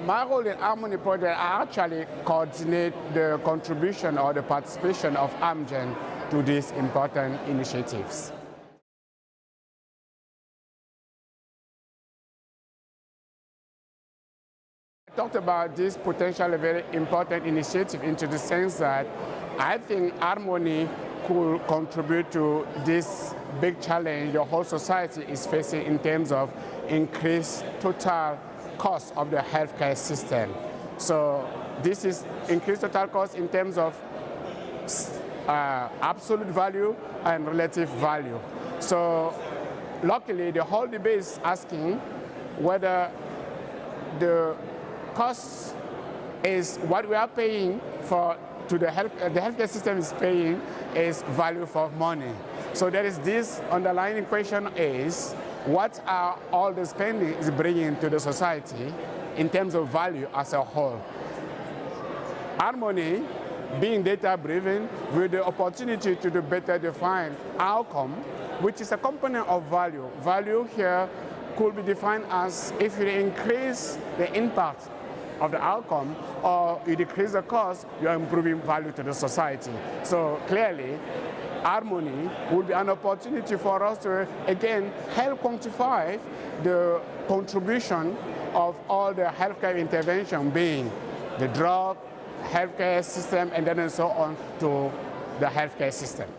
my role in Harmony project, I actually coordinate the contribution or the participation of Amgen to these important initiatives. I talked about this potentially very important initiative into the sense that I think Harmony could contribute to this big challenge the whole society is facing in terms of increased total cost of the healthcare system. So this is increased total cost in terms of absolute value and relative value. So luckily the whole debate is asking whether the cost is what we are paying for to the healthcare system is paying is value for money. So there is this underlying question is what are all the spending is bringing to the society in terms of value as a whole. Harmony, being data-driven, with the opportunity to better define outcome, which is a component of value. Value here could be defined as if you increase the impact of the outcome or you decrease the cost, you are improving value to the society. So clearly, Harmony would be an opportunity for us to, again, help quantify the contribution of all the healthcare intervention being the drug, healthcare system, and then so on to the healthcare system.